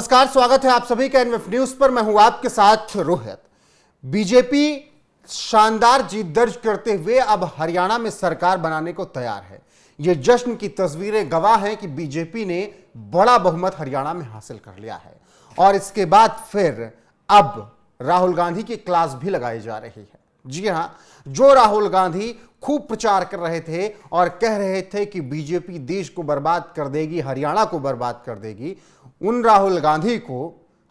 नमस्कार, स्वागत है आप सभी का एनएफ न्यूज पर। मैं हूं आपके साथ रोहित। बीजेपी शानदार जीत दर्ज करते हुए अब हरियाणा में सरकार बनाने को तैयार है। ये जश्न की तस्वीरें गवाह हैं कि बीजेपी ने बड़ा बहुमत हरियाणा में हासिल कर लिया है और इसके बाद फिर अब राहुल गांधी की क्लास भी लगाई जा रही है। जी हां, जो राहुल गांधी खूब प्रचार कर रहे थे और कह रहे थे कि बीजेपी देश को बर्बाद कर देगी, हरियाणा को बर्बाद कर देगी, उन राहुल गांधी को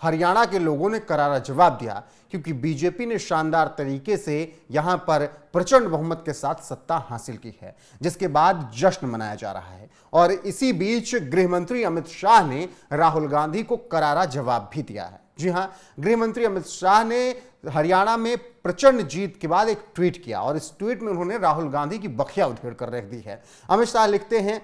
हरियाणा के लोगों ने करारा जवाब दिया, क्योंकि बीजेपी ने शानदार तरीके से यहां पर प्रचंड बहुमत के साथ सत्ता हासिल की है, जिसके बाद जश्न मनाया जा रहा है। और इसी बीच गृह मंत्री अमित शाह ने राहुल गांधी को करारा जवाब भी दिया है। जी हां, गृह मंत्री अमित शाह ने हरियाणा में प्रचंड जीत के बाद एक ट्वीट किया और इस ट्वीट में उन्होंने राहुल गांधी की बखिया उधेड़ कर रख दी है। अमित शाह लिखते हैं,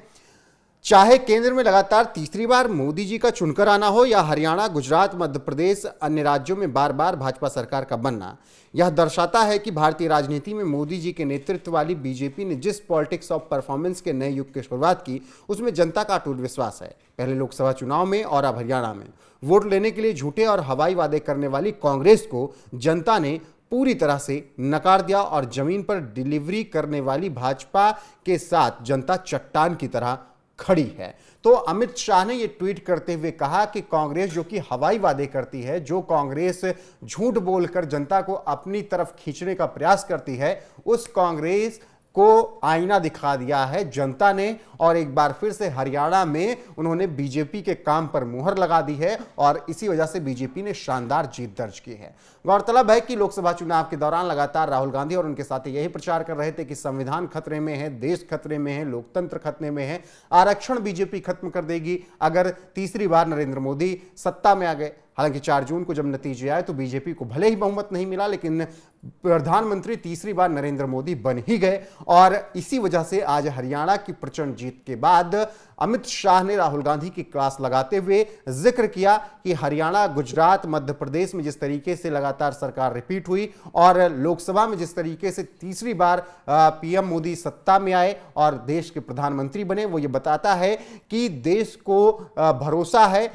चाहे केंद्र में लगातार तीसरी बार मोदी जी का चुनकर आना हो या हरियाणा, गुजरात, मध्य प्रदेश, अन्य राज्यों में बार बार भाजपा सरकार का बनना, यह दर्शाता है कि भारतीय राजनीति में मोदी जी के नेतृत्व वाली बीजेपी ने जिस पॉलिटिक्स ऑफ परफॉर्मेंस के नए युग की शुरुआत की, उसमें जनता का अटूट विश्वास है। पहले लोकसभा चुनाव में और अब हरियाणा में वोट लेने के लिए झूठे और हवाई वादे करने वाली कांग्रेस को जनता ने पूरी तरह से नकार दिया और जमीन पर डिलीवरी करने वाली भाजपा के साथ जनता चट्टान की तरह खड़ी है। तो अमित शाह ने यह ट्वीट करते हुए कहा कि कांग्रेस जो कि हवाई वादे करती है, जो कांग्रेस झूठ बोलकर जनता को अपनी तरफ खींचने का प्रयास करती है, उस कांग्रेस को आईना दिखा दिया है जनता ने और एक बार फिर से हरियाणा में उन्होंने बीजेपी के काम पर मुहर लगा दी है और इसी वजह से बीजेपी ने शानदार जीत दर्ज की है। गौरतलब है कि लोकसभा चुनाव के दौरान लगातार राहुल गांधी और उनके साथी यही प्रचार कर रहे थे कि संविधान खतरे में है, देश खतरे में है, लोकतंत्र खतरे में है, आरक्षण बीजेपी खत्म कर देगी अगर तीसरी बार नरेंद्र मोदी सत्ता में आ गए। हालांकि 4 जून को जब नतीजे आए तो बीजेपी को भले ही बहुमत नहीं मिला, लेकिन प्रधानमंत्री तीसरी बार नरेंद्र मोदी बन ही गए और इसी वजह से आज हरियाणा की प्रचंड जीत के बाद अमित शाह ने राहुल गांधी की क्लास लगाते हुए जिक्र किया कि हरियाणा, गुजरात, मध्य प्रदेश में जिस तरीके से लगातार सरकार रिपीट हुई और लोकसभा में जिस तरीके से तीसरी बार पीएम मोदी सत्ता में आए और देश के प्रधानमंत्री बने, वो ये बताता है कि देश को भरोसा है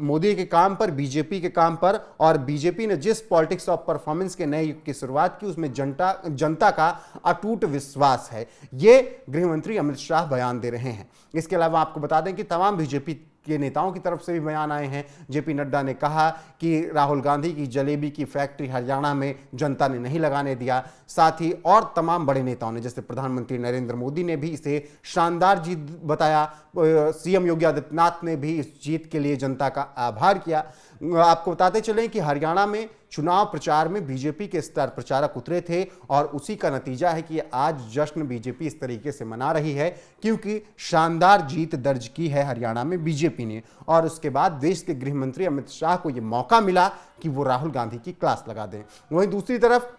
मोदी के काम पर, बीजेपी के काम पर, और बीजेपी ने जिस पॉलिटिक्स ऑफ परफॉर्मेंस के नए युग की शुरुआत की उसमें जनता का अटूट विश्वास है। ये गृह मंत्री अमित शाह बयान दे रहे हैं। इसके अलावा आपको बता दें कि तमाम बीजेपी के नेताओं की तरफ से भी बयान आए हैं। जेपी नड्डा ने कहा कि राहुल गांधी की जलेबी की फैक्ट्री हरियाणा में जनता ने नहीं लगाने दिया। साथ ही और तमाम बड़े नेताओं ने, जैसे प्रधानमंत्री नरेंद्र मोदी ने भी इसे शानदार जीत बताया। सीएम योगी आदित्यनाथ ने भी इस जीत के लिए जनता का आभार किया। आपको बताते चलें कि हरियाणा में चुनाव प्रचार में बीजेपी के स्टार प्रचारक उतरे थे और उसी का नतीजा है कि आज जश्न बीजेपी इस तरीके से मना रही है, क्योंकि शानदार जीत दर्ज की है हरियाणा में बीजेपी ने। और उसके बाद देश के गृह मंत्री अमित शाह को यह मौका मिला कि वो राहुल गांधी की क्लास लगा दें। वहीं दूसरी तरफ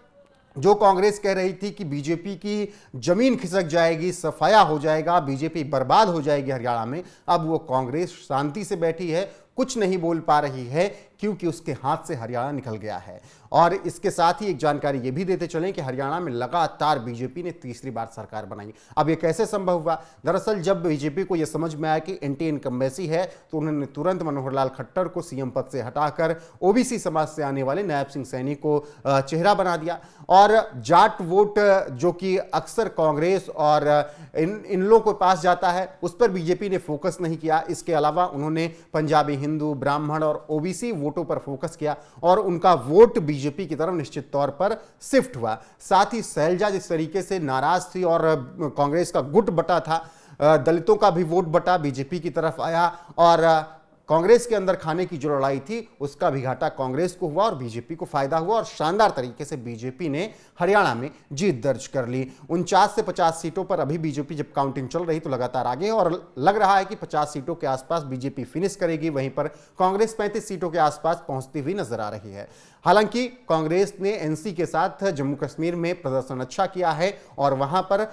जो कांग्रेस कह रही थी कि बीजेपी की जमीन खिसक जाएगी, सफाया हो जाएगा, बीजेपी बर्बाद हो जाएगी हरियाणा में, अब वो कांग्रेस शांति से बैठी है, कुछ नहीं बोल पा रही है, क्योंकि उसके हाथ से हरियाणा निकल गया है। और इसके साथ ही एक जानकारी ये भी देते चलें कि हरियाणा में लगातार बीजेपी ने तीसरी बार सरकार बनाई। अब ये कैसे संभव हुआ? दरअसल जब बीजेपी को यह समझ में आया कि एंटी इनकम्बेंसी है तो उन्होंने तुरंत मनोहर लाल खट्टर को सीएम पद से हटाकर ओबीसी समाज से आने वाले नायब सिंह सैनी को चेहरा बना दिया और जाट वोट जो कि अक्सर कांग्रेस और इन लोगों के पास जाता है, उस पर बीजेपी ने फोकस नहीं किया। इसके अलावा उन्होंने पंजाबी, हिंदू, ब्राह्मण और ओबीसी वोटों पर फोकस किया और उनका वोट बीजेपी की तरफ निश्चित तौर पर शिफ्ट हुआ। साथ ही शैलजा जिस तरीके से नाराज थी और कांग्रेस का गुट बटा था, दलितों का भी वोट बटा बीजेपी की तरफ आया और कांग्रेस के अंदर खाने की जो लड़ाई थी उसका भी घाटा कांग्रेस को हुआ और बीजेपी को फायदा हुआ और शानदार तरीके से बीजेपी ने हरियाणा में जीत दर्ज कर ली। 49 से 50 सीटों पर अभी बीजेपी जब काउंटिंग चल रही तो लगातार आगे और लग रहा है कि 50 सीटों के आसपास बीजेपी फिनिश करेगी, वहीं पर कांग्रेस 35 सीटों के आसपास पहुंचती हुई नजर आ रही है। हालांकि कांग्रेस ने एनसी के साथ जम्मू कश्मीर में प्रदर्शन अच्छा किया है और वहां पर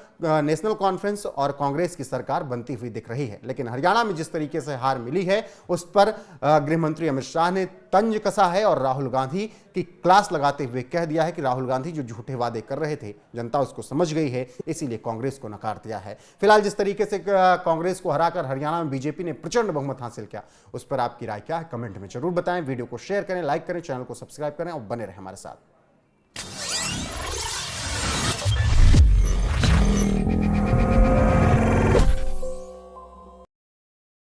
नेशनल कॉन्फ्रेंस और कांग्रेस की सरकार बनती हुई दिख रही है, लेकिन हरियाणा में जिस तरीके से हार मिली है उस पर गृह मंत्री अमित शाह ने तंज कसा है और राहुल गांधी की क्लास लगाते हुए कह दिया है कि राहुल गांधी जो झूठे वादे कर रहे थे जनता उसको समझ गई है, इसीलिए कांग्रेस को नकार दिया है। फिलहाल जिस तरीके से कांग्रेस को हराकर हरियाणा में बीजेपी ने प्रचंड बहुमत हासिल किया, उस पर आपकी राय क्या है कमेंट में जरूर बताएं। वीडियो को शेयर करें, लाइक करें, चैनल को सब्सक्राइब करें और बने रहें हमारे साथ।